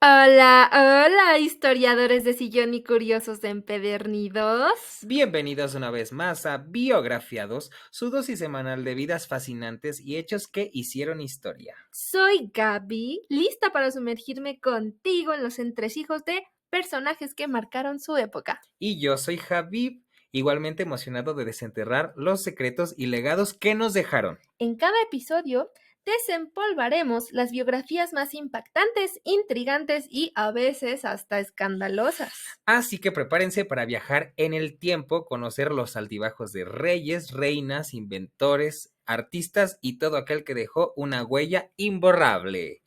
Hola, hola, historiadores de sillón y curiosos empedernidos. Bienvenidos una vez más a Biografiados, su dosis semanal de vidas fascinantes y hechos que hicieron historia. Soy Gaby, lista para sumergirme contigo en los entresijos de personajes que marcaron su época. Y yo soy Javib, igualmente emocionado de desenterrar los secretos y legados que nos dejaron. En cada episodio desempolvaremos las biografías más impactantes, intrigantes y a veces hasta escandalosas. Así que prepárense para viajar en el tiempo, conocer los altibajos de reyes, reinas, inventores, artistas y todo aquel que dejó una huella imborrable.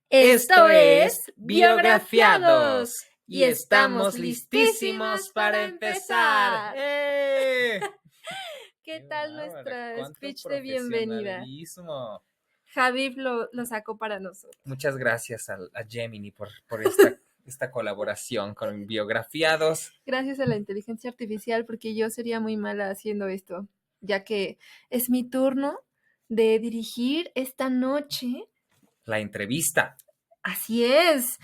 Esto Esto es es Biografiados Biografiados y y estamos estamos listísimos listísimos para para empezar. empezar. ¿Qué ¡Qué tal bárbara! nuestra ¡Cuánto speech de bienvenida? profesionalismo! Javib lo sacó para nosotros. Muchas gracias a Gemini por esta colaboración con Biografiados. Gracias a la inteligencia artificial, porque yo sería muy mala haciendo esto, ya que es mi turno de dirigir esta noche. La entrevista. Así es.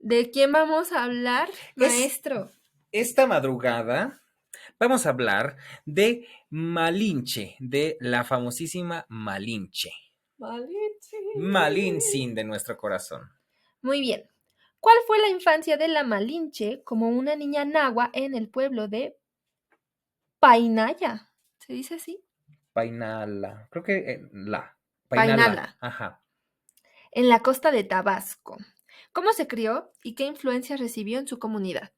¿De quién vamos a hablar, Es maestro? esta madrugada. Vamos a hablar de Malinche, de la famosísima Malinche. Malinche. Malintzin de nuestro corazón. Muy bien. ¿Cuál fue la infancia de la Malinche como una niña nahua en el pueblo de Painaya? ¿Se dice así? Painala. Creo que Painala, Painala. Ajá. en la costa de Tabasco. ¿Cómo se crió y qué influencias recibió en su comunidad?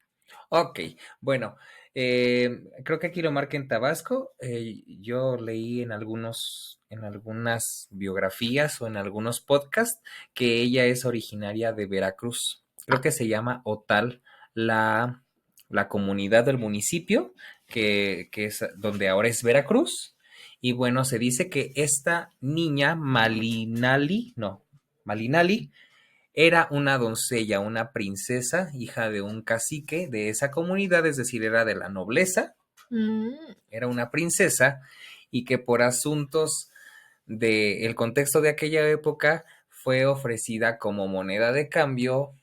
Ok, bueno, creo que aquí lo marca en Tabasco. Yo leí en algunas biografías o en algunos podcasts que ella es originaria de Veracruz. Creo Ah, que se llama Otal la, la comunidad del municipio, que es donde ahora es Veracruz. Y bueno, se dice que esta niña Malinali, era una doncella, una princesa, hija de un cacique de esa comunidad, es decir, era de la nobleza, mm, era una princesa y que por asuntos del contexto de aquella época fue ofrecida como moneda de cambio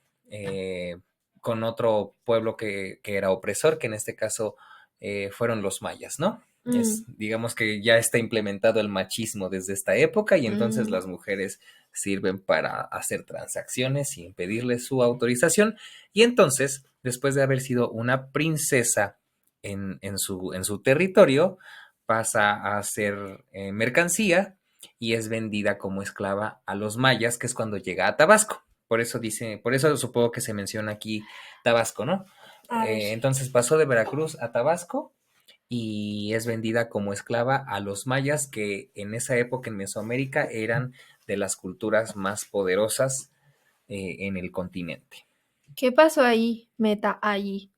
con otro pueblo que era opresor, que en este caso fueron los mayas, ¿no? mm, Digamos que ya está implementado el machismo desde esta época y entonces mm. las mujeres sirven para hacer transacciones sin pedirles su autorización. Y entonces, después de haber sido una princesa en su territorio, pasa a ser mercancía y es vendida como esclava a los mayas, que es cuando llega a Tabasco. Por eso supongo que se menciona aquí Tabasco, ¿no? A ver, Entonces pasó de Veracruz a Tabasco y es vendida como esclava a los mayas, que en esa época en Mesoamérica eran de las culturas más poderosas en el continente. ¿qué pasó ahí, meta ahí?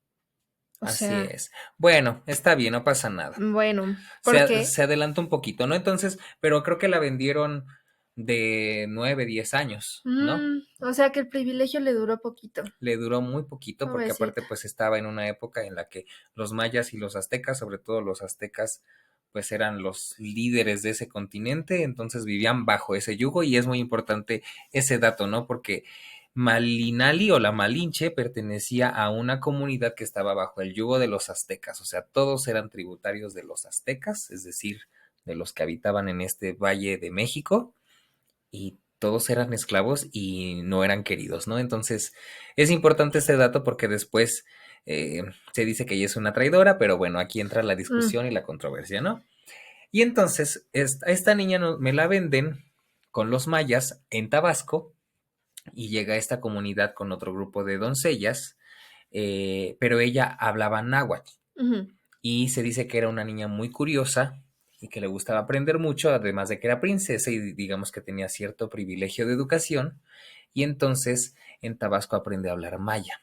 O Así sea, es. Bueno, está bien, no pasa nada. bueno, ¿por Se, qué? se adelanta un poquito, ¿no? Entonces, pero creo que la vendieron de 9, 10 años, ¿no? O sea que el privilegio le duró poquito. Le duró muy poquito porque aparte Pobrecita. pues estaba en una época en la que los mayas y los aztecas, sobre todo los aztecas, pues eran los líderes de ese continente, entonces vivían bajo ese yugo y es muy importante ese dato, ¿no? Porque Malinali o la Malinche pertenecía a una comunidad que estaba bajo el yugo de los aztecas, o sea, todos eran tributarios de los aztecas, es decir, de los que habitaban en este valle de México y todos eran esclavos y no eran queridos, ¿no? Entonces, es importante este dato porque después se dice que ella es una traidora, pero bueno, aquí entra la Mm, discusión y la controversia, ¿no? Y entonces, esta niña me la venden con los mayas en Tabasco y llega a esta comunidad con otro grupo de doncellas, pero ella hablaba náhuatl ujú. y se dice que era una niña muy curiosa y que le gustaba aprender mucho, además de que era princesa y digamos que tenía cierto privilegio de educación, y entonces en Tabasco aprende a hablar maya.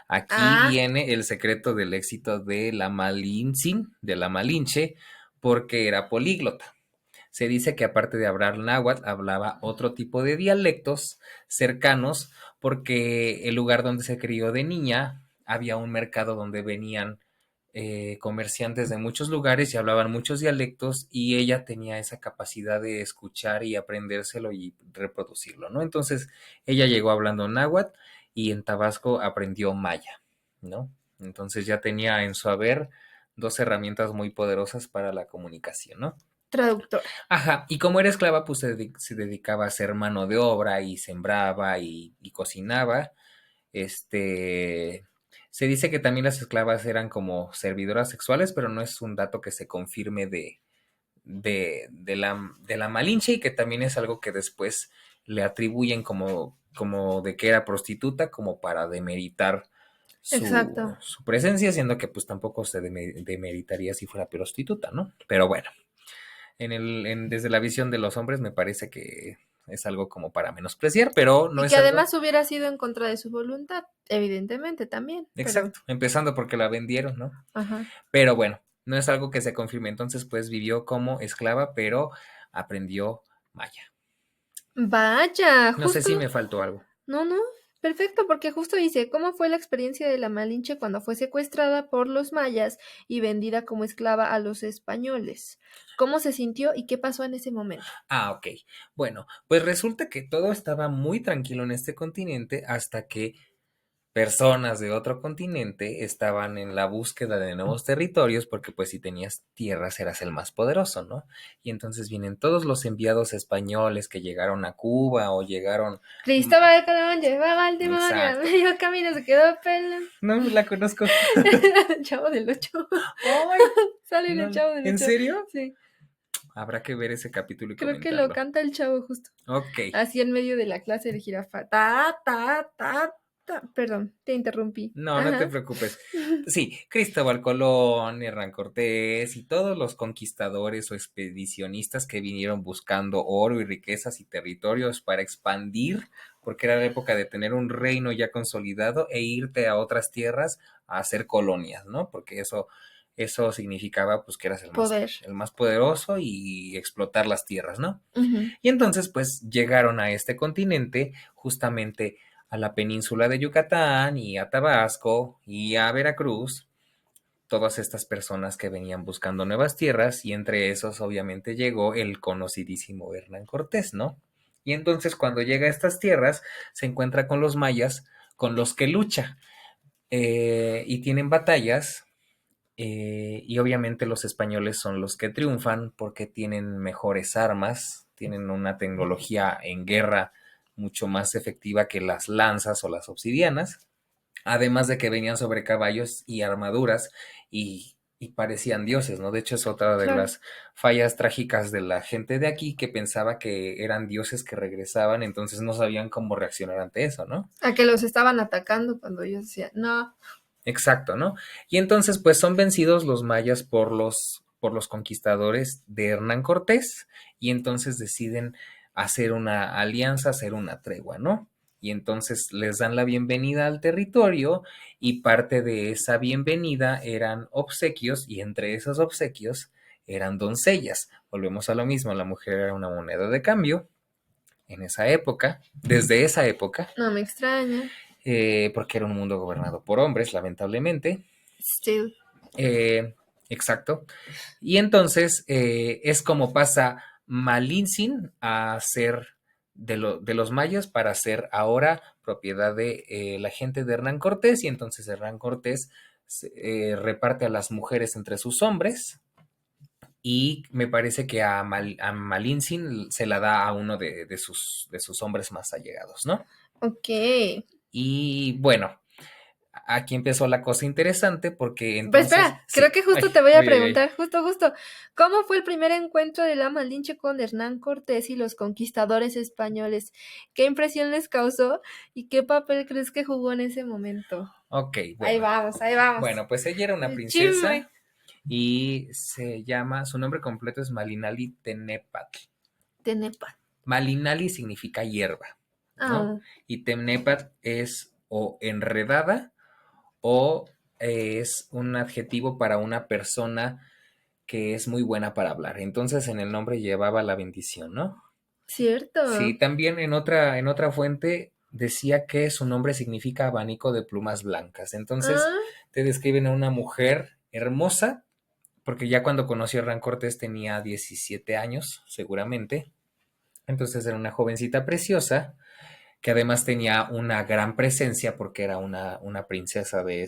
Aquí Ah, viene el secreto del éxito de la de la Malinche, porque era políglota. Se dice que aparte de hablar náhuatl, hablaba otro tipo de dialectos cercanos, porque el lugar donde se crió de niña había un mercado donde venían comerciantes de muchos lugares y hablaban muchos dialectos y ella tenía esa capacidad de escuchar y aprendérselo y reproducirlo, ¿no? Entonces ella llegó hablando náhuatl y en Tabasco aprendió maya, ¿no? Entonces ya tenía en su haber dos herramientas muy poderosas para la comunicación, ¿no? Traductora. Ajá, y como era esclava, pues se dedicaba a hacer mano de obra y sembraba y cocinaba. Este, Se dice que también las esclavas eran como servidoras sexuales, pero no es un dato que se confirme de la Malinche y que también es algo que después le atribuyen como de que era prostituta, como para demeritar Exacto. su presencia, siendo que pues tampoco se demeritaría si fuera prostituta, ¿no? Pero bueno, desde la visión de los hombres me parece que es algo como para menospreciar, pero no Y es que algo además hubiera sido en contra de su voluntad, evidentemente también, pero, exacto, empezando porque la vendieron, ¿no? ajá. Pero bueno, no es algo que se confirme. Entonces, pues vivió como esclava, pero aprendió maya. Vaya, No sé justo, si me faltó algo. no, no, perfecto, porque justo dice, ¿cómo fue la experiencia de la Malinche cuando fue secuestrada por los mayas y vendida como esclava a los españoles? ¿Cómo se sintió y qué pasó en ese momento? Ah, ok. Bueno, pues resulta que todo estaba muy tranquilo en este continente hasta que personas de otro continente estaban en la búsqueda de nuevos territorios porque pues si tenías tierras eras el más poderoso, ¿no? Y entonces vienen todos los enviados españoles que llegaron a Cuba o llegaron... mm, Cristóbal Colón llevaba al demonio, a exacto. medio camino se quedó pelón. No la conozco. Chavo del Ocho. ¡Ay! Sale en el No, Chavo del ¿en Ocho. serio? Sí, Habrá que ver ese capítulo y creo que lo comentarlo. canta el Chavo justo. Ok. Así en medio de la clase de jirafa. Ta, ta, ta, ta. Perdón, te interrumpí. No, no te Ajá. preocupes. Sí, Cristóbal Colón, Hernán Cortés y todos los conquistadores o expedicionistas que vinieron buscando oro y riquezas y territorios para expandir, porque era la época de tener un reino ya consolidado e irte a otras tierras a hacer colonias, ¿no? Porque eso significaba pues que eras Poder. el más poderoso y explotar las tierras, ¿no? Ujú. Y entonces, pues llegaron a este continente, justamente a la península de Yucatán y a Tabasco y a Veracruz, todas estas personas que venían buscando nuevas tierras y entre esos obviamente llegó el conocidísimo Hernán Cortés, ¿no? Y entonces cuando llega a estas tierras se encuentra con los mayas, con los que lucha y tienen batallas y obviamente los españoles son los que triunfan porque tienen mejores armas, tienen una tecnología en guerra mucho más efectiva que las lanzas o las obsidianas, además de que venían sobre caballos y armaduras y parecían dioses, ¿no? De hecho es otra de Claro. las fallas trágicas de la gente de aquí que pensaba que eran dioses que regresaban, entonces no sabían cómo reaccionar ante eso, ¿no? A que los estaban atacando cuando yo decía, no. Exacto, ¿no? Y entonces, pues son vencidos los mayas por los conquistadores de Hernán Cortés y entonces deciden hacer una alianza, hacer una tregua, ¿no? Y entonces les dan la bienvenida al territorio y parte de esa bienvenida eran obsequios y entre esos obsequios eran doncellas. Volvemos a lo mismo, la mujer era una moneda de cambio en esa época, desde esa época, No me extraña. porque era un mundo gobernado por hombres, lamentablemente. Still. Eh, exacto. Y entonces es como pasa Malintzin a ser de los mayas para ser ahora propiedad de la gente de Hernán Cortés y entonces Hernán Cortés reparte a las mujeres entre sus hombres y me parece que a Malintzin se la da a uno de sus hombres más allegados, ¿no? Ok. Y bueno, aquí empezó la cosa interesante porque Pero entonces, espera, creo sí, que ay, justo te voy a ay, ay, ay. preguntar, justo, ¿cómo fue el primer encuentro de la Malinche con Hernán Cortés y los conquistadores españoles? ¿Qué impresión les causó y qué papel crees que jugó en ese momento? Ok, Ahí bueno. vamos, ahí vamos. Bueno, pues ella era una El chisme. princesa y su nombre completo es Malinali Tenepatl. Tenepa. Malinali significa hierba, ¿no? Ah, Y Tenepatl es o enredada o es un adjetivo para una persona que es muy buena para hablar. Entonces en el nombre llevaba la bendición, ¿no? Sí, cierto. también en otra fuente decía que su nombre significa abanico de plumas blancas. Entonces Ah, te describen a una mujer hermosa, porque ya cuando conoció a Hernán Cortés tenía 17 años, seguramente. Entonces era una jovencita preciosa que además tenía una gran presencia porque era una princesa de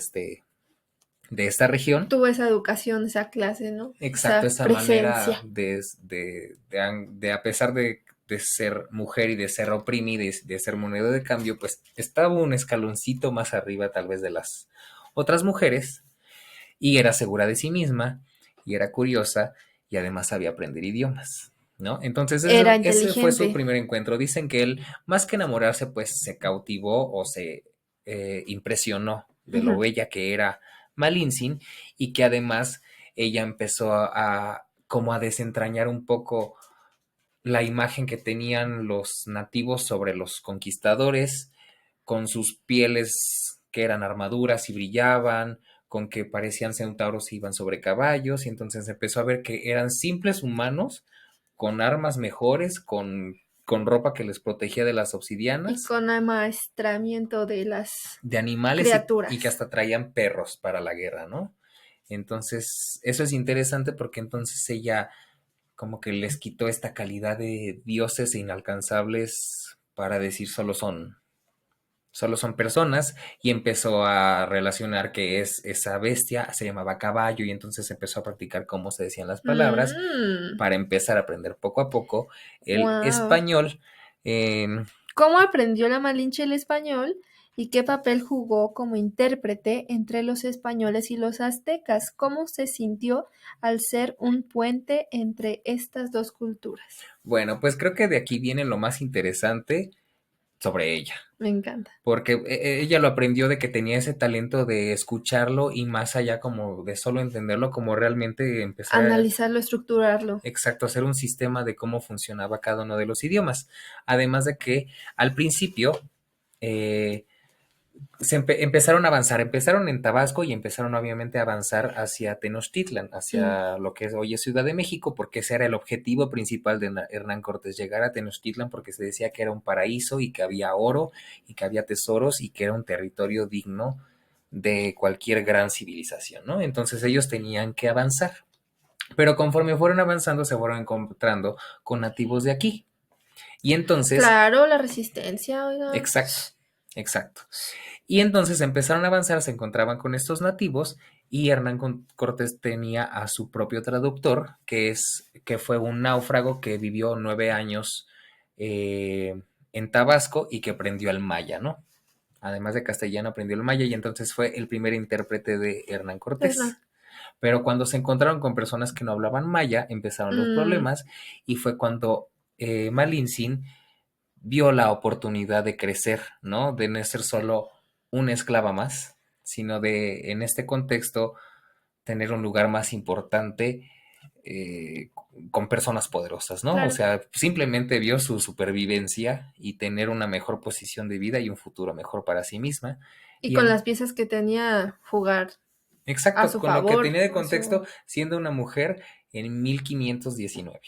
esta región. Tuvo esa educación, esa clase, ¿no? Exacto, Esa esa manera presencia. de a pesar de ser mujer y de ser oprimida y de ser moneda de cambio, pues estaba un escaloncito más arriba tal vez de las otras mujeres y era segura de sí misma y era curiosa y además sabía aprender idiomas, ¿no? Entonces Era ese fue su inteligente. primer encuentro. Dicen que él, más que enamorarse, pues se cautivó o se impresionó de lo Ujú. bella que era Malintzin y que además ella empezó como a desentrañar un poco la imagen que tenían los nativos sobre los conquistadores, con sus pieles que eran armaduras y brillaban, con que parecían centauros y iban sobre caballos, y entonces empezó a ver que eran simples humanos, con armas mejores, con ropa que les protegía de las Y obsidianas, con amaestramiento de las de animales y que criaturas. hasta traían perros para la guerra, ¿no? Entonces, eso es interesante porque entonces ella como que les quitó esta calidad de dioses inalcanzables para decir solo son personas y empezó a relacionar que es esa bestia, se llamaba caballo y entonces empezó a practicar cómo se decían las palabras para empezar a aprender poco a poco el Wow. español. Eh, ¿Cómo aprendió la Malinche el español y qué papel jugó como intérprete entre los españoles y los aztecas? ¿Cómo se sintió al ser un puente entre estas dos culturas? bueno, pues creo que de aquí viene lo más interesante sobre ella. Me encanta. Porque ella lo aprendió de que tenía ese talento de escucharlo y más allá como de solo entenderlo, como realmente empezar a, Analizarlo, estructurarlo. exacto, hacer un sistema de cómo funcionaba cada uno de los idiomas. Además de que al principio eh, empezaron a avanzar, empezaron en Tabasco y empezaron obviamente a avanzar hacia Tenochtitlan, Mm. hacia lo que es hoy es Ciudad de México, porque ese era el objetivo principal de Hernán Cortés, llegar a Tenochtitlan porque se decía que era un paraíso y que había oro y que había tesoros y que era un territorio digno de cualquier gran civilización, ¿no? Entonces ellos tenían que avanzar, pero conforme fueron avanzando se fueron encontrando con nativos de aquí. Y entonces, Claro, la resistencia, oiga. exacto, exacto. Y entonces empezaron a avanzar, se encontraban con estos nativos y Hernán Cortés tenía a su propio traductor, que fue un náufrago que vivió 9 años en Tabasco y que aprendió el maya, ¿no? Además de castellano aprendió el maya y entonces fue el primer intérprete de Hernán Hernán. Cortés. Pero cuando se encontraron con personas que no hablaban maya, empezaron los Mm, problemas y fue cuando Malintzin vio la oportunidad de crecer, ¿no? De no ser solo una esclava más, sino de, en este contexto, tener un lugar más importante con personas poderosas, ¿no? O claro. sea, simplemente vio su supervivencia y tener una mejor posición de vida y un futuro mejor para sí misma. Y Y con en, las piezas que tenía, jugar a exacto, su con lo que favor, tenía de a su... contexto, siendo una mujer en 1519,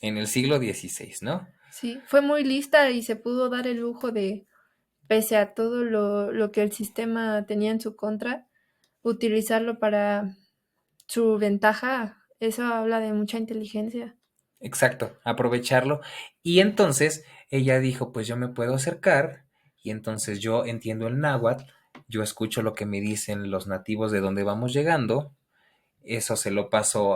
en el siglo XVI, ¿no? Sí, fue muy lista y se pudo dar el lujo de, pese a todo lo que el sistema tenía en su contra, utilizarlo para su ventaja. Eso habla de mucha inteligencia. Exacto, aprovecharlo. Y entonces ella dijo, pues yo me puedo acercar y entonces yo entiendo el náhuatl, yo escucho lo que me dicen los nativos de donde vamos llegando, eso se lo paso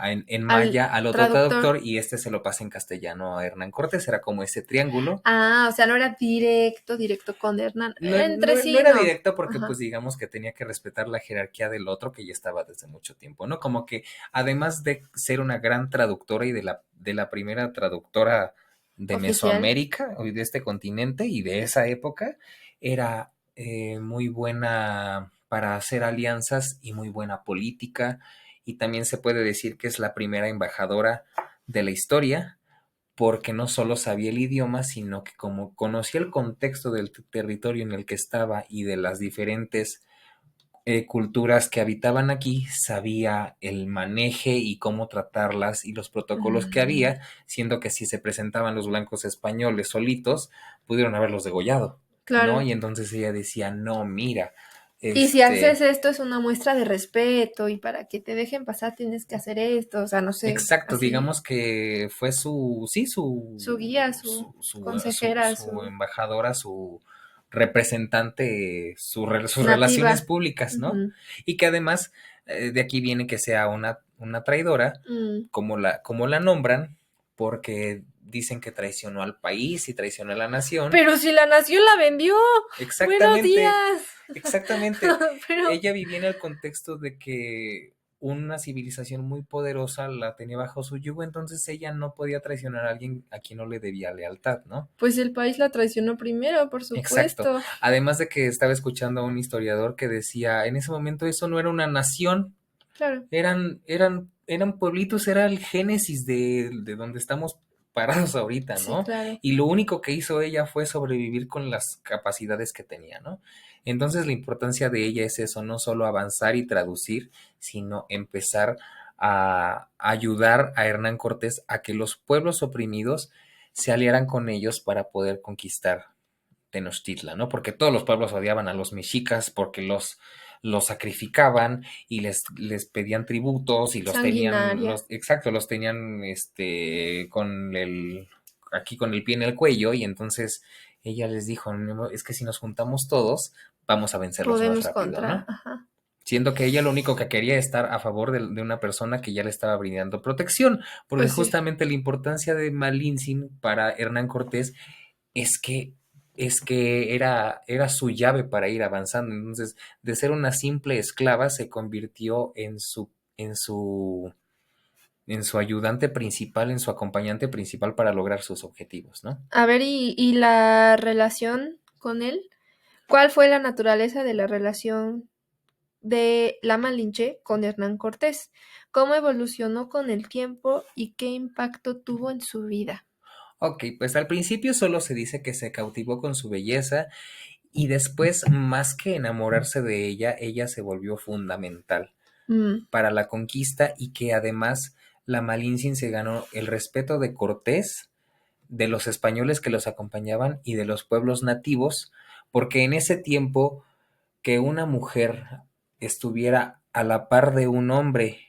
en Al maya al otro traductor. traductor y este se lo pasa en castellano a Hernán Cortés, era como ese triángulo. Ah, o sea, no era directo, directo con Hernán. No, Entre no sí, era no. directo porque pues Ajá. digamos que tenía que respetar la jerarquía del otro que ya estaba desde mucho tiempo, ¿no? Como que además de ser una gran traductora y de la primera traductora de Oficial. Mesoamérica y de este continente y de esa época, era muy buena para hacer alianzas y muy buena política y también se puede decir que es la primera embajadora de la historia porque no solo sabía el idioma, sino que como conocía el contexto del territorio en el que estaba y de las diferentes culturas que habitaban aquí, sabía el maneje y cómo tratarlas y los protocolos que Mm, había, siendo que si se presentaban los blancos españoles solitos, pudieron haberlos degollado, ¿no? claro. Y entonces ella decía, no, mira, Y si haces Este, esto es una muestra de respeto y para que te dejen pasar tienes que hacer esto, o sea, no sé, exacto, así, digamos que fue su, sí, su guía, su consejera, su su embajadora, su representante, sus relaciones nativa. públicas, ¿no? Ujú. Y que además de aquí viene que sea una traidora, Mm. como la nombran, porque dicen que traicionó al país y traicionó a la nación. Pero si la nación la vendió. Buenos Exactamente, días. exactamente. Pero, Ella vivía en el contexto de que una civilización muy poderosa la tenía bajo su yugo, entonces ella no podía traicionar a alguien a quien no le debía lealtad, ¿no? pues el país la traicionó primero, por Exacto. supuesto. Además de que estaba escuchando a un historiador que decía, en ese momento eso no era una nación, Claro, eran pueblitos, era el génesis de donde estamos parados ahorita, sí, ¿no? claro. Y lo único que hizo ella fue sobrevivir con las capacidades que tenía, ¿no? Entonces la importancia de ella es eso, no solo avanzar y traducir, sino empezar a ayudar a Hernán Cortés a que los pueblos oprimidos se aliaran con ellos para poder conquistar Tenochtitlan, ¿no? Porque todos los pueblos odiaban a los mexicas porque los sacrificaban y les pedían tributos y los tenían, Sanguinaria. exacto, los tenían aquí con el pie en el cuello y entonces ella les dijo, "No, es que si nos juntamos todos, vamos a vencerlos más Podemos rápido, contra. ¿no? Ajá. Siendo que ella lo único que quería estar a favor de una persona que ya le estaba brindando protección, porque Pues sí. justamente la importancia de Malintzin para Hernán Cortés es que, era su llave para ir avanzando. Entonces, de ser una simple esclava, se convirtió en su ayudante principal, en su acompañante principal para lograr sus objetivos, ¿no? A ver, y la relación con él. ¿Cuál fue la naturaleza de la relación de la Malinche con Hernán Cortés? ¿Cómo evolucionó con el tiempo y qué impacto tuvo en su vida? Ok, pues al principio solo se dice que se cautivó con su belleza y después, más que enamorarse de ella, ella se volvió fundamental Mm. para la conquista y que además la Malintzin se ganó el respeto de Cortés, de los españoles que los acompañaban y de los pueblos nativos, porque en ese tiempo que una mujer estuviera a la par de un hombre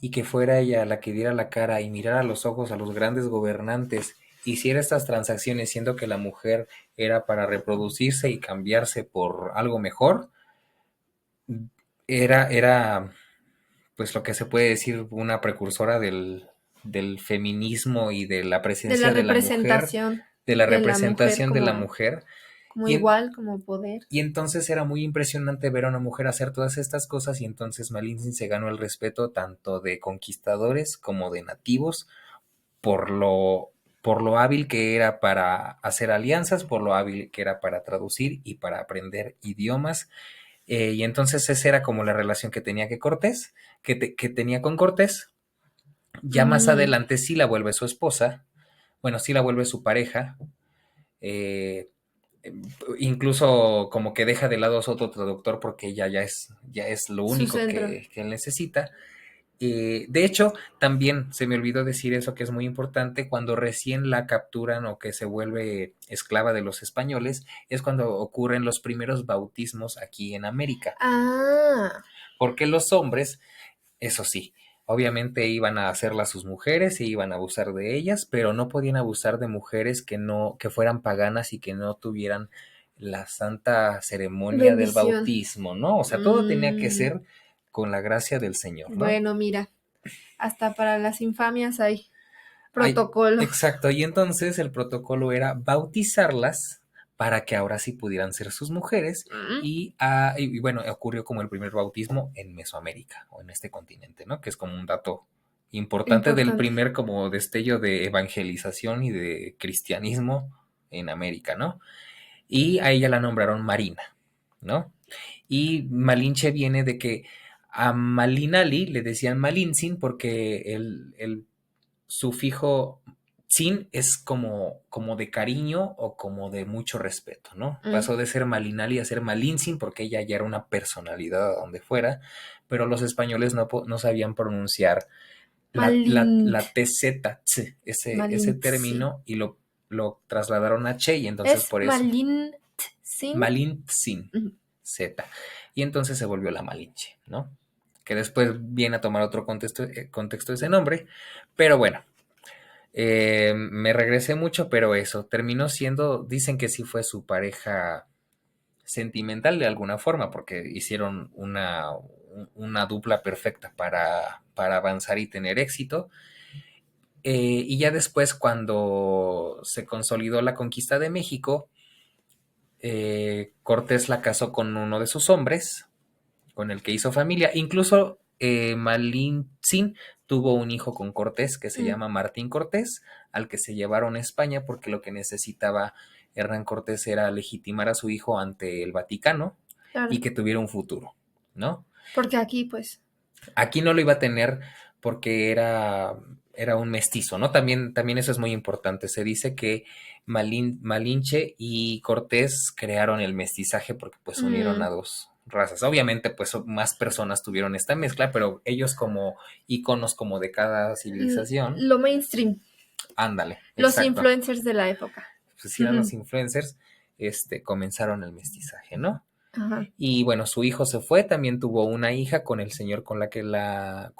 y que fuera ella la que diera la cara y mirara a los ojos a los grandes gobernantes, hiciera estas transacciones siendo que la mujer era para reproducirse y cambiarse por algo mejor, era pues lo que se puede decir una precursora del feminismo y de la De la presencia representación de la de la mujer representación de la como, mujer. como Y, en- igual, como poder. y entonces era muy impresionante ver a una mujer hacer todas estas cosas y entonces Malintzin se ganó el respeto tanto de conquistadores como de nativos por por lo hábil que era para hacer alianzas, por lo hábil que era para traducir y para aprender idiomas. Y entonces esa era como la relación que tenía que tenía con Cortés. Ya más Mm. adelante sí la vuelve su esposa, bueno, sí la vuelve su pareja, eh, incluso como que deja de lado a su otro traductor porque ella ya es lo Su único centro. que él necesita. De hecho, también se me olvidó decir eso que es muy importante, cuando recién la capturan o que se vuelve esclava de los españoles, es cuando ocurren los primeros bautismos aquí en América, Ah, porque los hombres, eso sí, obviamente iban a hacerlas sus mujeres y iban a abusar de ellas, pero no podían abusar de mujeres que fueran paganas y que no tuvieran la santa ceremonia del bendición. bautismo, ¿no? O sea, todo tenía que Mm. ser con la gracia del Señor, ¿no? Bueno, mira, hasta para las infamias hay Ay, protocolo. exacto, y entonces el protocolo era bautizarlas para que ahora sí pudieran ser sus mujeres Mm. y bueno, ocurrió como el primer bautismo en Mesoamérica o en este continente, ¿no? Que es como un dato importante del Importante. primer como destello de evangelización y de cristianismo en América, ¿no? Y a ella la nombraron Marina, ¿no? Y Malinche viene de que a Malinali le decían Malintzin porque el sufijo sin es como de cariño o como de mucho respeto, ¿no? Mm. Pasó de ser Malinali a ser Malintzin porque ella ya era una personalidad a donde fuera, pero los españoles no sabían pronunciar Malint. la TZ, ese Malintzi. término y lo trasladaron a Che y entonces Es por eso Malintsin. Malintzin. Ujú. Z. Y entonces se volvió la Malinche, ¿no? Que después viene a tomar otro contexto ese nombre. Pero bueno, me regresé mucho, pero eso, terminó siendo, dicen que sí fue su pareja sentimental de alguna forma, porque hicieron una dupla perfecta para avanzar y tener éxito. Y ya después, cuando se consolidó la conquista de México, Cortés la casó con uno de sus hombres, con el que hizo familia. Incluso Malintzin tuvo un hijo con Cortés que se Mm, llama Martín Cortés, al que se llevaron a España porque lo que necesitaba Hernán Cortés era legitimar a su hijo ante el Vaticano claro, y que tuviera un futuro, ¿no? porque aquí pues, Aquí no lo iba a tener porque era un mestizo, ¿no? También eso es muy importante. Se dice que Malinche y Cortés crearon el mestizaje porque pues unieron a mm, dos razas. Obviamente pues más personas tuvieron esta mezcla, pero ellos como íconos como de cada civilización, lo mainstream, ándale, los exacto. influencers de la época. Pues si eran los Ujú, influencers, comenzaron el mestizaje, ¿no? ajá. Y bueno, su hijo se fue, también tuvo una hija con el señor con la que la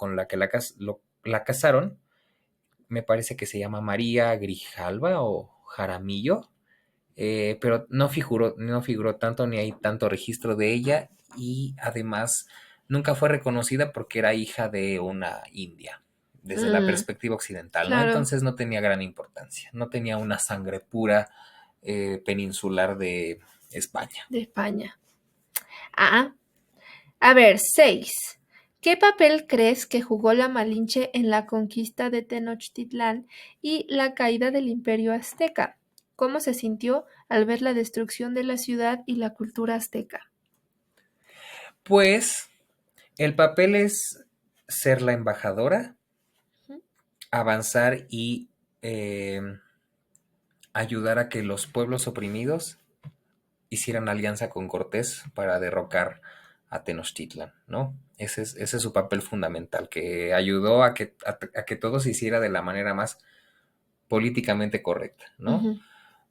casaron. Me parece que se llama María Grijalva o Jaramillo, pero no figuró tanto ni hay tanto registro de ella y además nunca fue reconocida porque era hija de una india, desde la Mm, perspectiva occidental, ¿no? claro, Entonces no tenía gran importancia, no tenía una sangre pura peninsular de España. de España. Ah, a ver, 6. ¿Qué papel crees que jugó la Malinche en la conquista de Tenochtitlán y la caída del Imperio Azteca? ¿Cómo se sintió al ver la destrucción de la ciudad y la cultura azteca? Pues el papel es ser la embajadora, Ujú. avanzar y eh, ayudar a que los pueblos oprimidos hicieran alianza con Cortés para derrocar a Tenochtitlan, ¿no? Ese es su papel fundamental, que ayudó a que todo se hiciera de la manera más políticamente correcta, ¿no? Ujú.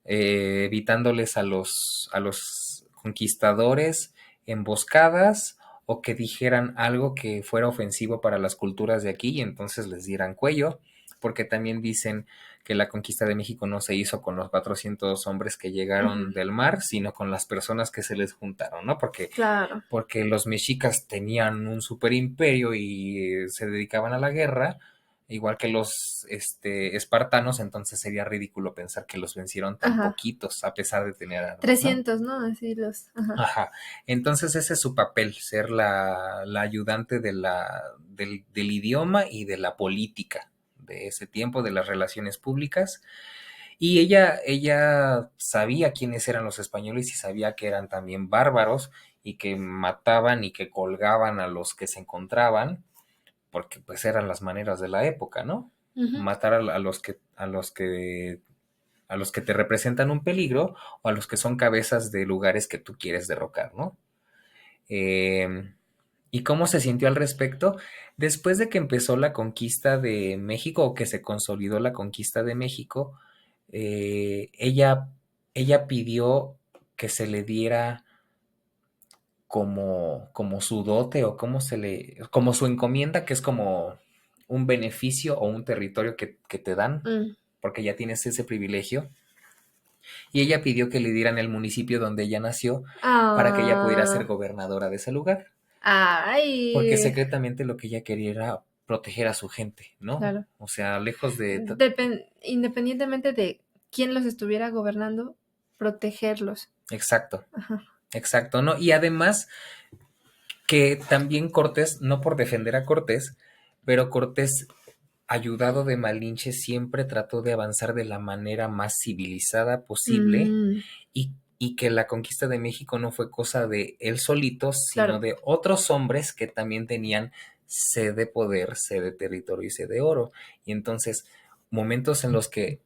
Evitándoles a los conquistadores emboscadas o que dijeran algo que fuera ofensivo para las culturas de aquí y entonces les dieran cuello, porque también dicen que la conquista de México no se hizo con los 400 hombres que llegaron Ujú. del mar, sino con las personas que se les juntaron, ¿no? Porque, Claro. porque los mexicas tenían un super imperio y se dedicaban a la guerra, igual que los espartanos, entonces sería ridículo pensar que los vencieron tan Ajá. poquitos, a pesar de tener armas, ¿no? 300, ¿no? Así los. Ajá. Ajá. Entonces ese es su papel, ser la ayudante del idioma y de la política de ese tiempo, de las relaciones públicas. Y ella sabía quiénes eran los españoles y sabía que eran también bárbaros y que mataban y que colgaban a los que se encontraban porque pues eran las maneras de la época, ¿no? Ujú. Matar a los que te representan un peligro o a los que son cabezas de lugares que tú quieres derrocar, ¿no? Eh, ¿Y cómo se sintió al respecto? Después de que empezó la conquista de México o que se consolidó la conquista de México, ella pidió que se le diera como su dote o como su encomienda, que es como un beneficio o un territorio que te dan, Mm. porque ya tienes ese privilegio. Y ella pidió que le dieran el municipio donde ella nació para que ella pudiera ser Ah, gobernadora de ese lugar, porque ay, secretamente lo que ella quería era proteger a su gente, ¿no? claro. O sea, lejos de... Independientemente de quién los estuviera gobernando, protegerlos. Exacto, Ajá. exacto, ¿no? Y además que también Cortés, no por defender a Cortés, pero Cortés ayudado de Malinche, siempre trató de avanzar de la manera más civilizada posible Mm, y que la conquista de México no fue cosa de él solito, sino claro. de otros hombres que también tenían sed de poder, sed de territorio y sed de oro. Y entonces, momentos en los que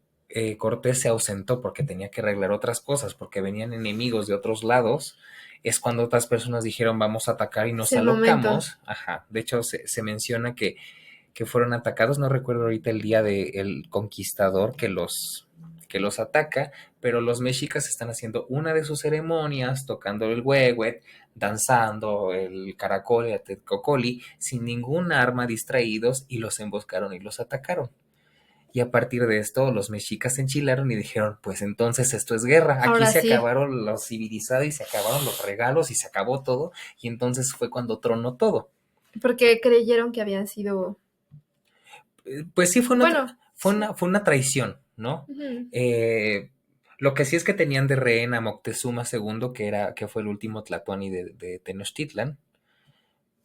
Cortés se ausentó porque tenía que arreglar otras cosas, porque venían enemigos de otros lados, es cuando otras personas dijeron vamos a atacar y Es nos el momento. alocamos. Ajá. De hecho, se menciona que fueron atacados. No recuerdo ahorita el día del conquistador que que los ataca, pero los mexicas están haciendo una de sus ceremonias, tocando el huehuet, danzando el caracol y el tecocoli, sin ningún arma, distraídos, y los emboscaron y los atacaron. Y a partir de esto, los mexicas se enchilaron y dijeron, pues entonces esto es guerra. Aquí Ahora se sí, acabaron los civilizados y se acabaron los regalos y se acabó todo. Y entonces fue cuando tronó todo. porque creyeron que habían sido, Pues sí, bueno, sí. fue una traición, ¿no? Ujú. Eh, lo que sí es que tenían de rehén a Moctezuma II, que fue el último tlatoani de Tenochtitlan,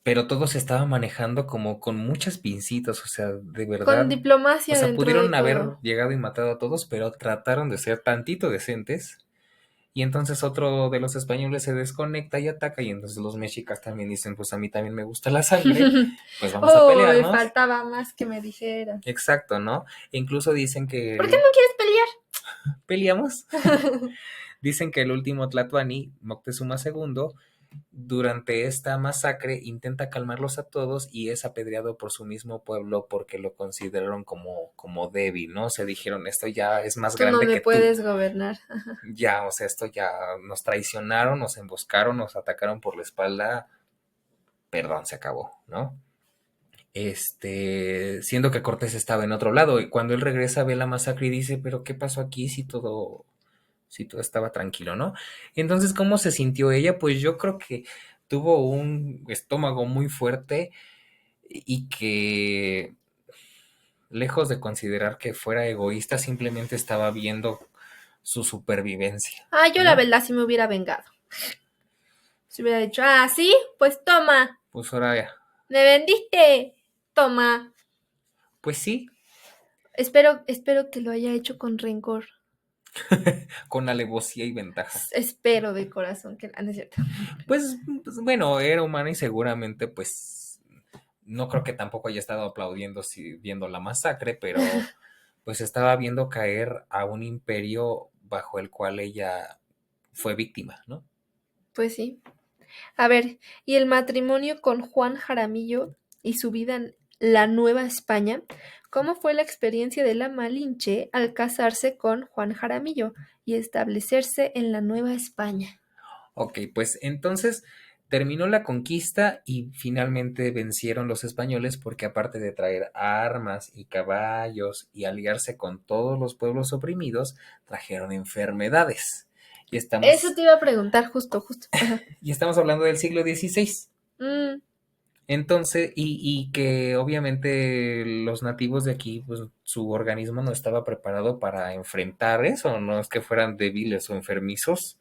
pero todo se estaba manejando como con muchas pincitas, o sea, de Con verdad, o diplomacia sea, dentro de pudieron haber todo. llegado y matado a todos, pero trataron de ser tantito decentes. Y entonces otro de los españoles se desconecta y ataca, y entonces los mexicas también dicen, pues a mí también me gusta la sangre, pues vamos a Oh, me pelearnos. faltaba más que me dijeras. Exacto, ¿no? E incluso dicen que ¿Por qué no quieres peleamos. pelear? Dicen que el último tlatoani, Moctezuma II, durante esta masacre intenta calmarlos a todos y es apedreado por su mismo pueblo porque lo consideraron como débil, ¿no? Se dijeron, esto ya es más Tú no grande me que tú. puedes gobernar. Ya, o sea, esto ya nos traicionaron, nos emboscaron, nos atacaron por la espalda, perdón, se acabó, ¿no? Siendo que Cortés estaba en otro lado, y cuando él regresa ve la masacre y dice, pero ¿qué pasó aquí si todo estaba tranquilo, ¿no? Entonces, ¿cómo se sintió ella? Pues yo creo que tuvo un estómago muy fuerte y que, lejos de considerar que fuera egoísta, simplemente estaba viendo su supervivencia, Ah, yo la ¿no? verdad sí me hubiera vengado. Si hubiera dicho, ah, sí, pues toma, Pues ahora, me vendiste, toma. pues sí, Espero que lo haya hecho con rencor. con alevosía y ventaja. Espero de corazón que no es cierto. Pues bueno, era humana y seguramente pues no creo que tampoco haya estado aplaudiendo viendo la masacre, pero pues estaba viendo caer a un imperio bajo el cual ella fue víctima, ¿no? Pues sí. A ver, y el matrimonio con Juan Jaramillo y su vida en la Nueva España, ¿cómo fue la experiencia de la Malinche al casarse con Juan Jaramillo y establecerse en la Nueva España? Ok, pues entonces terminó la conquista y finalmente vencieron los españoles porque aparte de traer armas y caballos y aliarse con todos los pueblos oprimidos, trajeron enfermedades. Y Eso estamos, te iba a preguntar justo. Ajá. y estamos hablando del siglo XVI. Mm, Entonces, y que obviamente los nativos de aquí, pues su organismo no estaba preparado para enfrentar eso, no es que fueran débiles o enfermizos,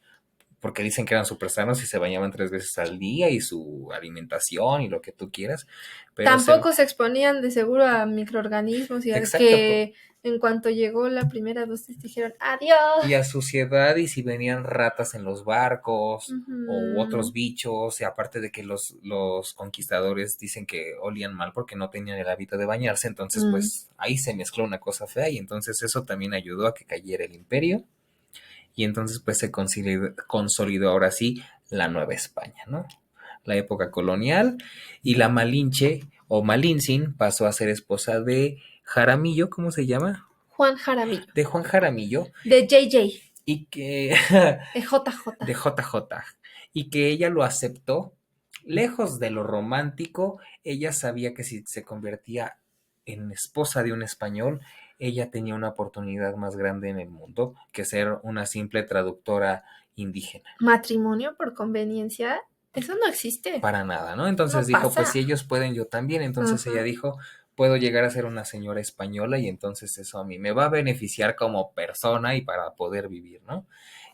porque dicen que eran súper sanos y se bañaban 3 veces al día y su alimentación y lo que tú quieras, pero Tampoco se exponían de seguro a microorganismos y a exacto, que en cuanto llegó la primera dosis dijeron adiós. y a suciedad y si venían ratas en los barcos o otros Ujú. bichos, y aparte de que los conquistadores dicen que olían mal porque no tenían el hábito de bañarse, entonces Mm, pues ahí se mezcló una cosa fea y entonces eso también ayudó a que cayera el imperio y entonces pues se consolidó ahora sí la Nueva España, ¿no? La época colonial y la Malinche o Malintzin pasó a ser esposa de Jaramillo, ¿cómo se llama? Juan Jaramillo, De Juan Jaramillo de JJ, y que de JJ. de JJ y que ella lo aceptó. Lejos de lo romántico, ella sabía que si se convertía en esposa de un español, ella tenía una oportunidad más grande en el mundo que ser una simple traductora indígena. Matrimonio por conveniencia, eso no existe, Para nada, ¿no? Entonces no dijo, pues pasa. si ellos pueden, yo también. Entonces ella Ajá. dijo, puedo llegar a ser una señora española y entonces eso a mí me va a beneficiar como persona y para poder vivir, ¿no?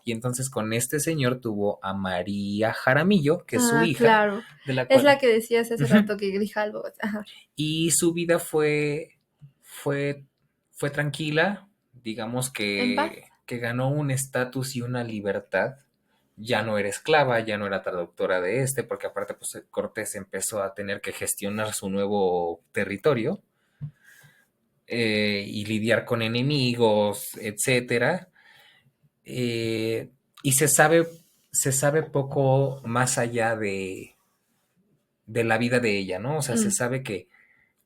Y entonces con este señor tuvo a María Jaramillo, que es su Ah, hija, claro. de la Es la cual... que decías hace Ujú. rato que Grijalbo. Ajá. Y su vida fue, fue tranquila, digamos ¿En paz? que ganó un estatus y una libertad. Ya no era esclava, ya no era traductora de porque aparte pues Cortés empezó a tener que gestionar su nuevo territorio y lidiar con enemigos, etcétera. Eh, y se sabe poco más allá de la vida de ella, ¿no? O sea, se Mm. sabe que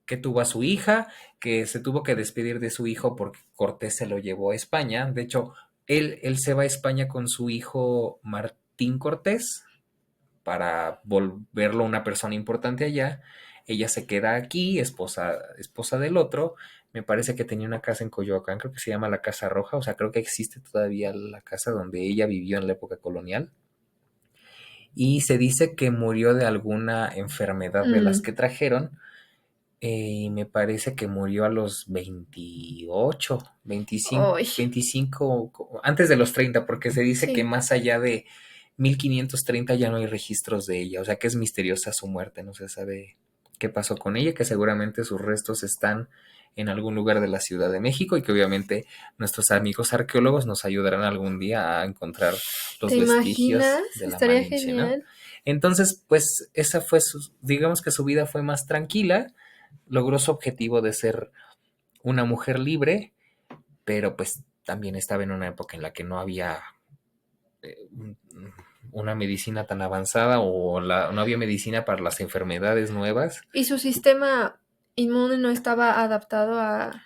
que tuvo a su hija, que se tuvo que despedir de su hijo porque Cortés se lo llevó a España. De hecho, él se va a España con su hijo Martín Cortés para volverlo una persona importante allá. Ella se queda aquí, esposa del otro. Me parece que tenía una casa en Coyoacán, creo que se llama la Casa Roja, o sea, creo que existe todavía la casa donde ella vivió en la época colonial. Y se dice que murió de alguna enfermedad de las que Mm. trajeron, y me parece que murió a los 28, 25, Ay, 25, antes de los 30, porque se dice que sí, más allá de 1530 ya no hay registros de ella, o sea que es misteriosa su muerte, no se sabe qué pasó con ella, que seguramente sus restos están en algún lugar de la Ciudad de México y que obviamente nuestros amigos arqueólogos nos ayudarán algún día a encontrar ¿te los imaginas? vestigios de la Estaría Malinche, ¿no? genial. Entonces, pues esa fue digamos que su vida fue más tranquila, logró su objetivo de ser una mujer libre, pero pues también estaba en una época en la que no había eh, una medicina tan avanzada o no había medicina para las enfermedades nuevas. Y su sistema inmune no estaba adaptado a,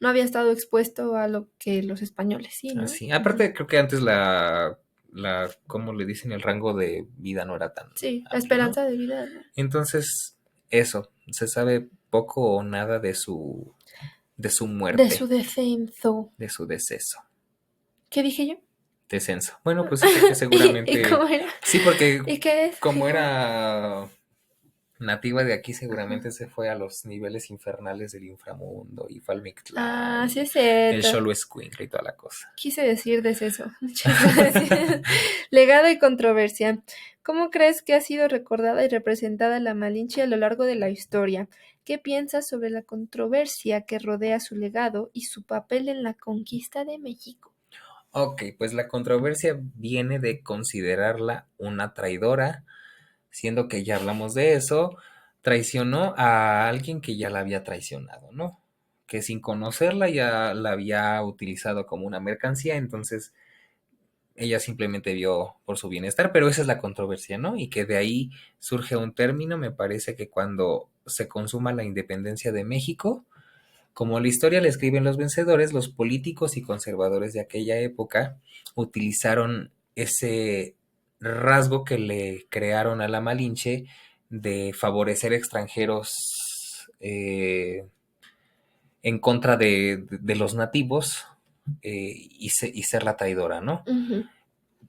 no había estado expuesto a lo que los españoles sí, ¿no? Así. Ujú. Aparte, creo que antes ¿cómo le dicen? El rango de vida no era tan Sí, la amplio, ¿no? esperanza de vida, ¿no? Entonces, eso, se sabe poco o nada de su De su muerte, descenso. de su deceso. ¿Qué dije yo? Descenso. Bueno, pues sí, porque ¿Y seguramente, cómo era? sí, porque ¿Y qué es? ¿Y como cómo? era nativa de aquí, Ajá. seguramente se fue a los niveles infernales del inframundo y fue al Ah, Mictlán sí y es el cierto. Xoloescuincle y toda la cosa. Quise decir deceso. Muchas gracias. Legado y controversia. ¿Cómo crees que ha sido recordada y representada la Malinche a lo largo de la historia? ¿Qué piensas sobre la controversia que rodea su legado y su papel en la conquista de México? Ok, pues la controversia viene de considerarla una traidora, siendo que ya hablamos de eso, traicionó a alguien que ya la había traicionado, ¿no? Que sin conocerla ya la había utilizado como una mercancía, entonces ella simplemente vio por su bienestar, pero esa es la controversia, ¿no? Y que de ahí surge un término, me parece que cuando se consuma la independencia de México, como la historia la escriben los vencedores, los políticos y conservadores de aquella época utilizaron ese rasgo que le crearon a la Malinche de favorecer extranjeros en contra de los nativos, y ser la traidora, ¿no? Ujú.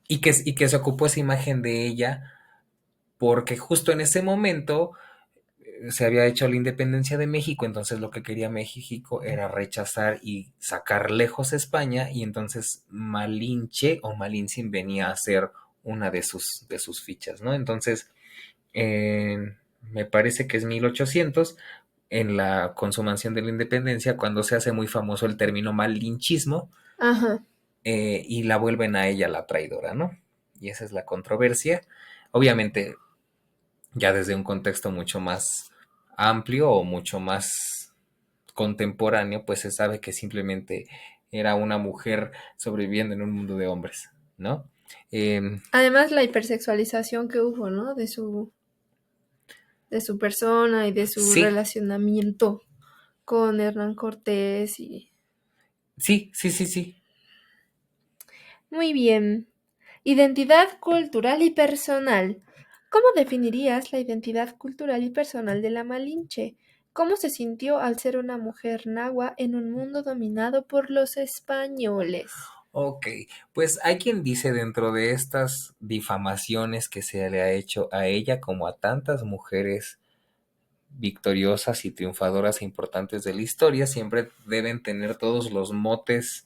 Y que se ocupó esa imagen de ella porque justo en ese momento se había hecho la independencia de México, entonces lo que quería México era rechazar y sacar lejos a España, y entonces Malinche o Malintzin venía a ser una de sus fichas, ¿no? Entonces, me parece que es 1800, en la consumación de la independencia, cuando se hace muy famoso el término malinchismo, Ajá. y la vuelven a ella la traidora, ¿no? Y esa es la controversia. Obviamente, ya desde un contexto mucho más amplio o mucho más contemporáneo, pues se sabe que simplemente era una mujer sobreviviendo en un mundo de hombres, ¿no? Eh, Además, la hipersexualización que hubo, ¿no? De su persona y de su sí, relacionamiento con Hernán Cortés y... sí, sí, sí, sí. Muy bien. Identidad cultural y personal. ¿Cómo definirías la identidad cultural y personal de la Malinche? ¿Cómo se sintió al ser una mujer nahua en un mundo dominado por los españoles? Ok, pues hay quien dice dentro de estas difamaciones que se le ha hecho a ella como a tantas mujeres victoriosas y triunfadoras e importantes de la historia, siempre deben tener todos los motes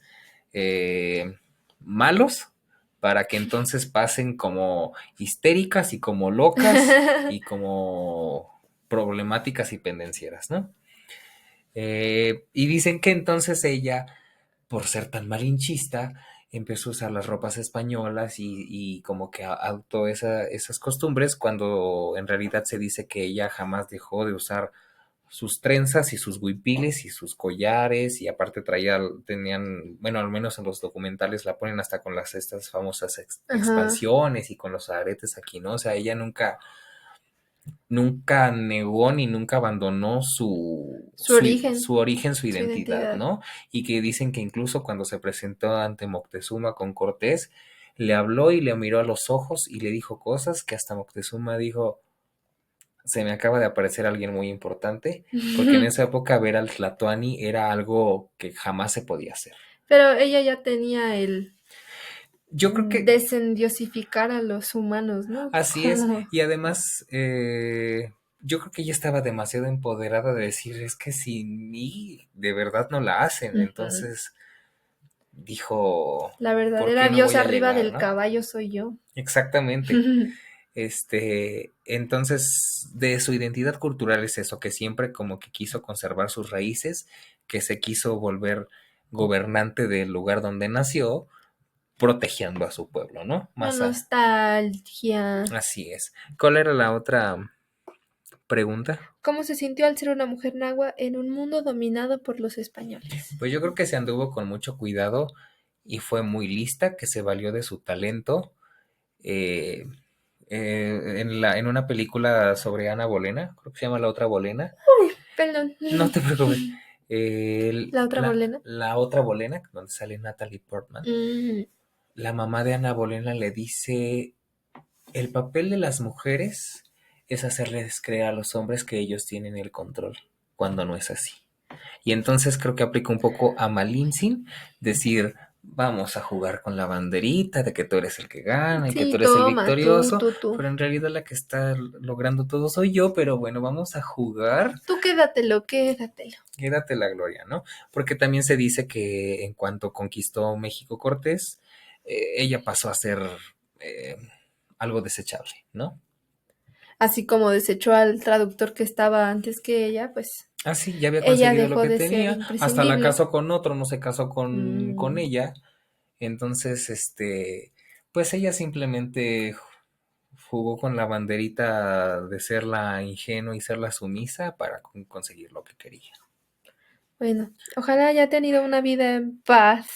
malos para que entonces pasen como histéricas y como locas y como problemáticas y pendencieras, ¿no? Y dicen que entonces ella, por ser tan malinchista, empezó a usar las ropas españolas y como que adoptó esas costumbres, cuando en realidad se dice que ella jamás dejó de usar sus trenzas y sus huipiles y sus collares, y aparte tenían, bueno, al menos en los documentales la ponen hasta con estas famosas Ajá. expansiones y con los aretes aquí, ¿no? O sea, ella nunca nunca negó ni nunca abandonó Su origen, su origen, su su identidad, identidad. ¿no? Y que dicen que incluso cuando se presentó ante Moctezuma con Cortés, le habló y le miró a los ojos y le dijo cosas que hasta Moctezuma dijo, se me acaba de aparecer alguien muy importante, porque en esa época ver al Tlatoani era algo que jamás se podía hacer. Pero ella ya tenía el Yo creo que desendiosificar a los humanos, ¿no? así es, Como, y además yo creo que ella estaba demasiado empoderada de decir, es que sin mí de verdad no la hacen, ujú. entonces dijo, La ¿por verdadera qué no voy diosa a arriba llegar, del no? caballo soy yo. Exactamente. Entonces, de su identidad cultural es eso, que siempre como que quiso conservar sus raíces, que se quiso volver gobernante del lugar donde nació, protegiendo a su pueblo, ¿no? La Más nostalgia. así es. ¿Cuál era la otra pregunta? ¿Cómo se sintió al ser una mujer nahua en un mundo dominado por los españoles? Pues yo creo que se anduvo con mucho cuidado y fue muy lista, que se valió de su talento. eh, en una película sobre Ana Bolena, creo que se llama La Otra Bolena. Perdón. No te preocupes. La otra bolena. La Otra Bolena, donde sale Natalie Portman, Mm, la mamá de Ana Bolena le dice, el papel de las mujeres es hacerles creer a los hombres que ellos tienen el control, cuando no es así. Y entonces creo que aplica un poco a Malintzin, decir, vamos a jugar con la banderita de que tú eres el que gana y que tú sí, eres el toma, victorioso, tú. pero en realidad la que está logrando todo soy yo, pero bueno, vamos a jugar, Tú quédatelo, quédatelo. quédate la gloria, ¿no? Porque también se dice que en cuanto conquistó México Cortés, ella pasó a ser eh, algo desechable, ¿no? Así como desechó al traductor que estaba antes que ella, pues Ah, sí, ya había ella conseguido lo dejó que de ser tenía, hasta la imprescindible. casó con otro, no se casó con Mm, ella. Entonces, pues ella simplemente jugó con la banderita de ser la ingenua y ser la sumisa para conseguir lo que quería. bueno, ojalá haya tenido una vida en paz.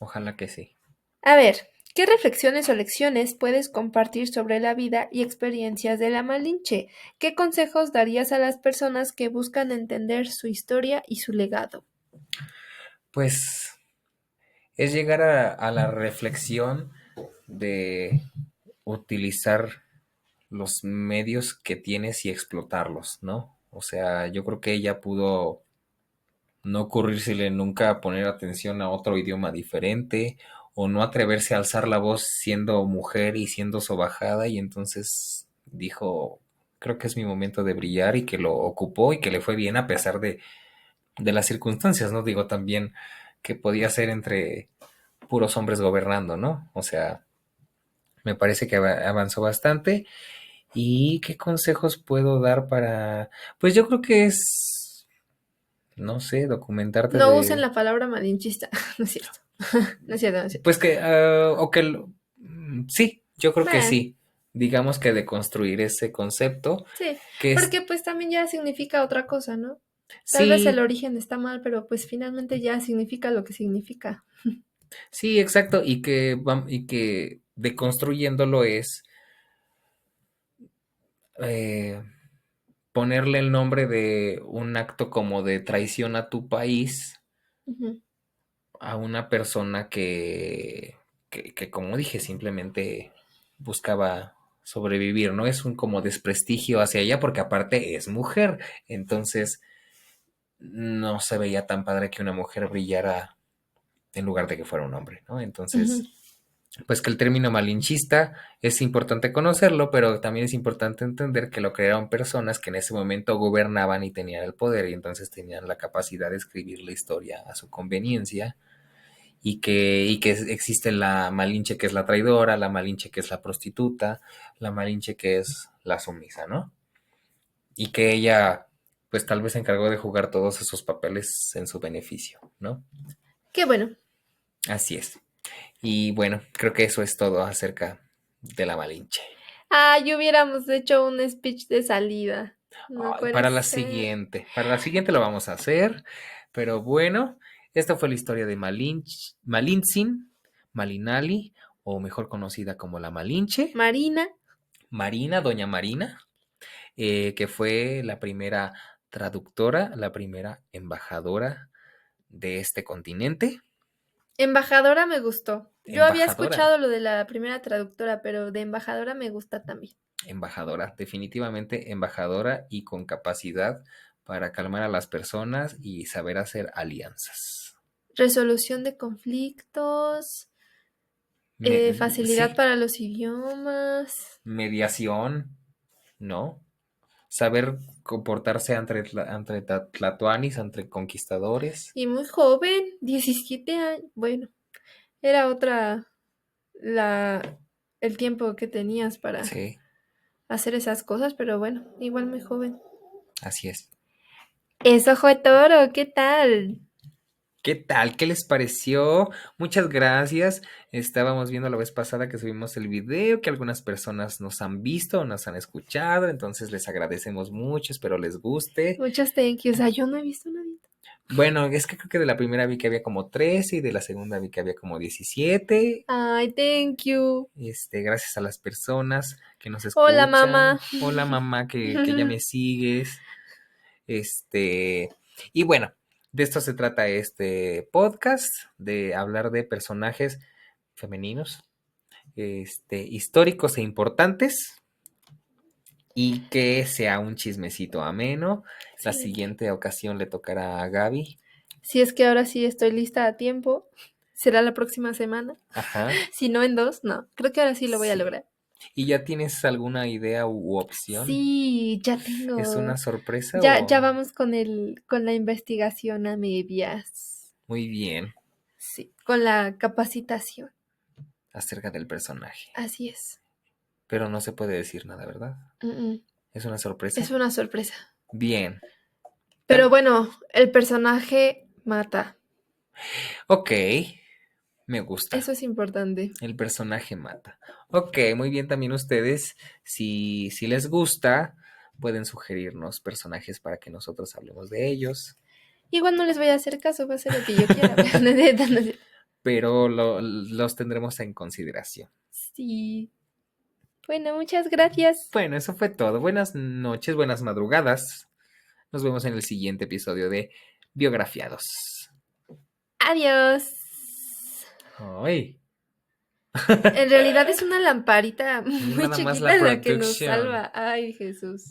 Ojalá que sí. A ver, ¿qué reflexiones o lecciones puedes compartir sobre la vida y experiencias de la Malinche? ¿Qué consejos darías a las personas que buscan entender su historia y su legado? Pues es llegar a la reflexión de utilizar los medios que tienes y explotarlos, ¿no? O sea, yo creo que ella pudo no ocurrírsele nunca a poner atención a otro idioma diferente o no atreverse a alzar la voz siendo mujer y siendo sobajada y entonces dijo, creo que es mi momento de brillar y que lo ocupó y que le fue bien a pesar de las circunstancias, ¿no? Digo también que podía ser entre puros hombres gobernando, ¿no? O sea, me parece que avanzó bastante. ¿Y qué consejos puedo dar para...? Pues yo creo que es, no sé, documentarte No usen de... la palabra malinchista, no es cierto. No es cierto, no es cierto. Pues que, sí, yo creo que Eh, sí. Digamos que de construir ese concepto, sí, que es, porque pues también ya significa otra cosa, ¿no? Tal vez el sí, origen está mal, pero pues finalmente ya significa lo que significa. sí, exacto, y que deconstruyéndolo es eh, ponerle el nombre de un acto como de traición a tu país Ujú. a una persona que como dije, simplemente buscaba sobrevivir, ¿no? Es un como desprestigio hacia ella porque aparte es mujer, entonces no se veía tan padre que una mujer brillara en lugar de que fuera un hombre, ¿no? Ujú. Entonces, pues que el término malinchista es importante conocerlo, pero también es importante entender que lo crearon personas que en ese momento gobernaban y tenían el poder y entonces tenían la capacidad de escribir la historia a su conveniencia y que existe la Malinche que es la traidora, la Malinche que es la prostituta, la Malinche que es la sumisa, ¿no? Y que ella, pues tal vez se encargó de jugar todos esos papeles en su beneficio, ¿no? Qué bueno. Así es. Y bueno, creo que eso es todo acerca de la Malinche. Ah, y hubiéramos hecho un speech de salida. No Ay, puede ser. para la siguiente lo vamos a hacer, pero bueno, esta fue la historia de Malintzin, Malinali, o mejor conocida como la Malinche, Marina, Marina, Doña Marina. que fue la primera traductora, la primera embajadora de este continente. Embajadora me gustó. Yo había Embajadora, escuchado lo de la primera traductora, pero de embajadora me gusta también. embajadora, definitivamente embajadora y con capacidad para calmar a las personas y saber hacer alianzas. Resolución de conflictos, facilidad Sí, para los idiomas. mediación, ¿no? Saber comportarse ante tlatoanis, ante conquistadores. Y muy joven, 17 años. Bueno, era otra la el tiempo que tenías para Sí, hacer esas cosas, pero bueno, igual muy joven. así es. Eso fue todo, ¿qué tal? ¿Qué tal? ¿Qué les pareció? Muchas gracias. Estábamos viendo la vez pasada que subimos el video, que algunas personas nos han visto o nos han escuchado, entonces les agradecemos mucho, espero les guste. Muchos thank yous. Yo no he visto nadie. Bueno, es que creo que de la primera vi que había como 13 y de la segunda vi que había como 17. Ay, thank you. Gracias a las personas que nos Hola, mamá. escuchan. Hola mamá, que ya me sigues. Este, y bueno, de esto se trata este podcast, de hablar de personajes femeninos, históricos e importantes, y que sea un chismecito ameno. La Sí. siguiente ocasión le tocará a Gaby. Si es que ahora sí estoy lista a tiempo, será la próxima semana. Ajá, Si no en 2, no. Creo que ahora sí lo voy a sí. lograr. ¿Y ya tienes alguna idea u opción? Sí, ya ¿Es una tengo. sorpresa Ya o...? vamos con la investigación a medias. Muy bien, Sí, con la capacitación. acerca del personaje. Así es. Pero no se puede decir nada, ¿verdad? Mm, mm. ¿Es una Es sorpresa? una sorpresa. Bien. Pero bueno, el personaje mata. Ok, me gusta. Eso es importante. El personaje mata. Ok, muy bien también ustedes. Si les gusta, pueden sugerirnos personajes para que nosotros hablemos de ellos. Igual no les voy a hacer caso, va a ser lo que yo quiera. No es cierto, no es cierto. Pero los tendremos en consideración. Sí. Bueno, muchas gracias. Bueno, eso fue todo. Buenas noches, buenas madrugadas. Nos vemos en el siguiente episodio de Biografiados. Adiós. Ay, En realidad es una lamparita muy nada más la chiquita la que nos production. salva. Ay, Jesús.